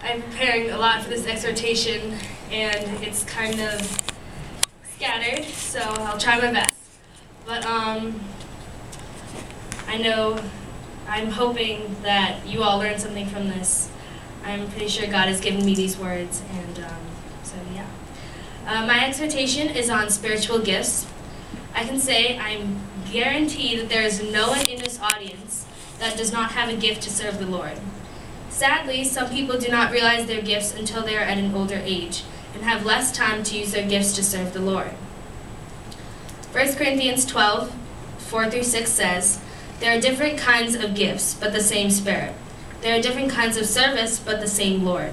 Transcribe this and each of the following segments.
I'm preparing a lot for this exhortation, and it's kind of scattered, so I'll try my best. But I'm hoping that you all learn something from this. I'm pretty sure God has given me these words, and so yeah. My exhortation is on spiritual gifts. I can say I'm guaranteed that there is no one in this audience that does not have a gift to serve the Lord. Sadly, some people do not realize their gifts until they are at an older age and have less time to use their gifts to serve the Lord. 1 Corinthians 12, 4-6 says, "There are different kinds of gifts, but the same Spirit. There are different kinds of service, but the same Lord.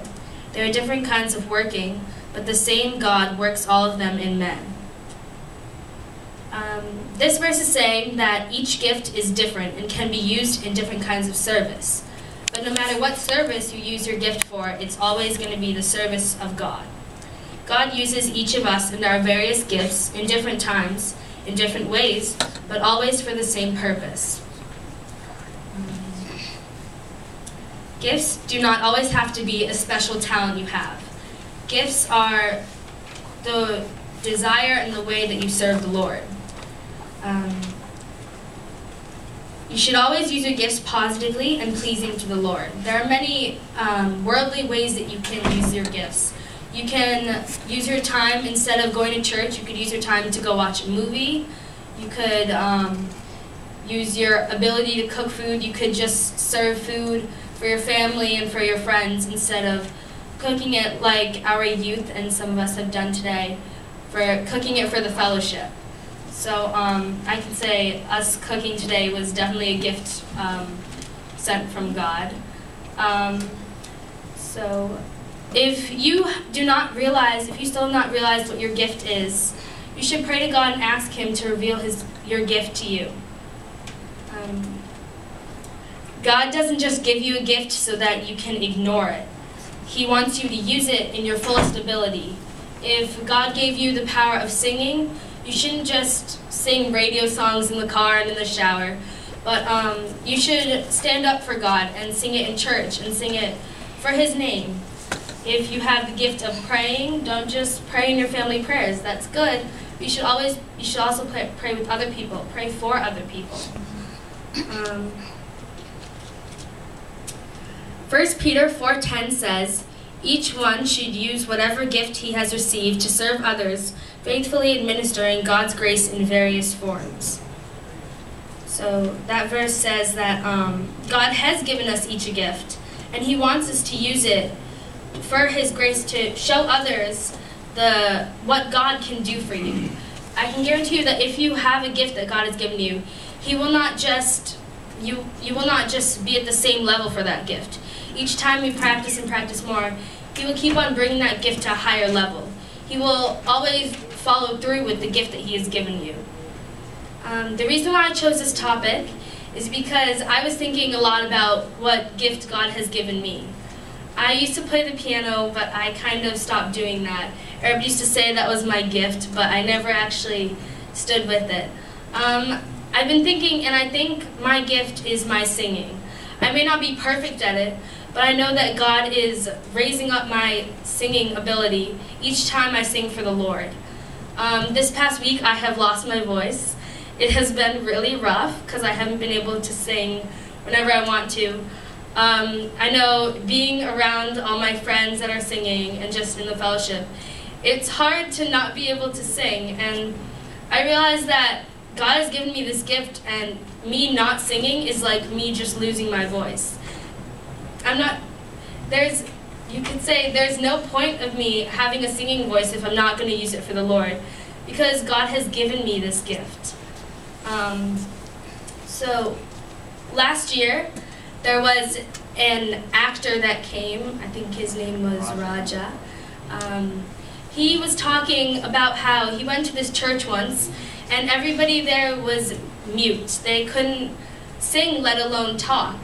There are different kinds of working, but the same God works all of them in men." This verse is saying that each gift is different and can be used in different kinds of service. But no matter what service you use your gift for, it's always going to be the service of God. God uses each of us in our various gifts in different times, in different ways, but always for the same purpose. Gifts do not always have to be a special talent you have. Gifts are the desire and the way that you serve the Lord. You should always use your gifts positively and pleasing to the Lord. There are many worldly ways that you can use your gifts. You can use your time, instead of going to church, you could use your time to go watch a movie. You could use your ability to cook food. You could just serve food for your family and for your friends instead of cooking it like our youth and some of us have done today, for cooking it for the fellowship. So I can say us cooking today was definitely a gift sent from God. So if you still have not realized what your gift is, you should pray to God and ask Him to reveal your gift to you. God doesn't just give you a gift so that you can ignore it. He wants you to use it in your fullest ability. If God gave you the power of singing, you shouldn't just sing radio songs in the car and in the shower, but you should stand up for God and sing it in church and sing it for His name. If you have the gift of praying, don't just pray in your family prayers. That's good. You should also pray with other people. Pray for other people. 1 Peter 4:10 says, "Each one should use whatever gift he has received to serve others, faithfully administering God's grace in various forms." So that verse says that God has given us each a gift, and He wants us to use it for His grace to show others what God can do for you. I can guarantee you that if you have a gift that God has given you, you will not just be at the same level for that gift. Each time you practice and practice more, He will keep on bringing that gift to a higher level. He will always follow through with the gift that He has given you. The reason why I chose this topic is because I was thinking a lot about what gift God has given me. I used to play the piano, but I kind of stopped doing that. Everybody used to say that was my gift, but I never actually stood with it. I've been thinking, and I think my gift is my singing. I may not be perfect at it, but I know that God is raising up my singing ability each time I sing for the Lord. This past week, I have lost my voice. It has been really rough because I haven't been able to sing whenever I want to. I know being around all my friends that are singing and just in the fellowship, it's hard to not be able to sing. And I realize that God has given me this gift, and me not singing is like me just losing my voice. You could say there's no point of me having a singing voice if I'm not going to use it for the Lord, because God has given me this gift. So last year, there was an actor that came, I think his name was Raja. He was talking about how he went to this church once, and everybody there was mute. They couldn't sing, let alone talk.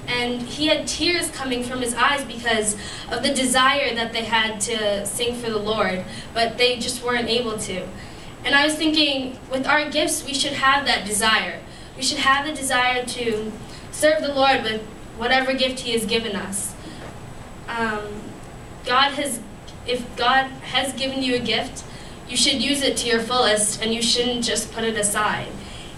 And he had tears coming from his eyes because of the desire that they had to sing for the Lord, but they just weren't able to. And I was thinking, with our gifts, we should have that desire. We should have the desire to serve the Lord with whatever gift He has given us. If God has given you a gift, you should use it to your fullest, and you shouldn't just put it aside.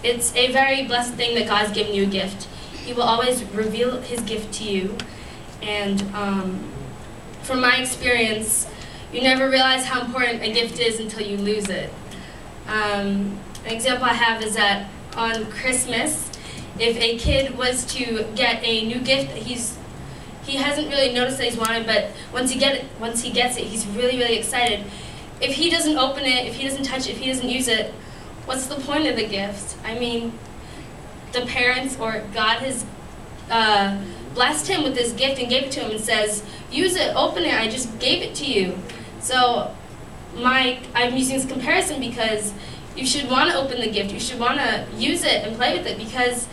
It's a very blessed thing that God's given you a gift. He will always reveal his gift to you. And from my experience, you never realize how important a gift is until you lose it. An example I have is that on Christmas, if a kid was to get a new gift that he hasn't really noticed that he's wanted, but once he gets it, he's really, really excited. If he doesn't open it, if he doesn't touch it, if he doesn't use it, what's the point of the gift? I mean, the parents or God has blessed him with this gift and gave it to him and says, use it, open it, I just gave it to you. So I'm using this comparison because you should want to open the gift, you should want to use it and play with it, because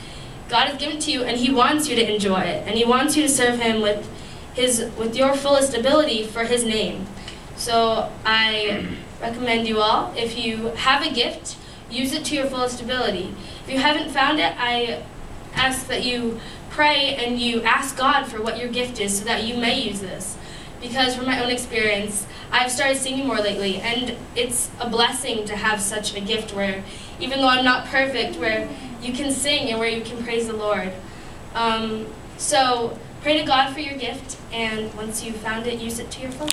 God has given it to you and he wants you to enjoy it, and he wants you to serve him with your fullest ability for his name. So I recommend you all, if you have a gift, use it to your fullest ability. If you haven't found it, I ask that you pray and you ask God for what your gift is so that you may use this. Because from my own experience, I've started singing more lately, and it's a blessing to have such a gift where, even though I'm not perfect, where you can sing and where you can praise the Lord. So pray to God for your gift, and once you've found it, use it to your full.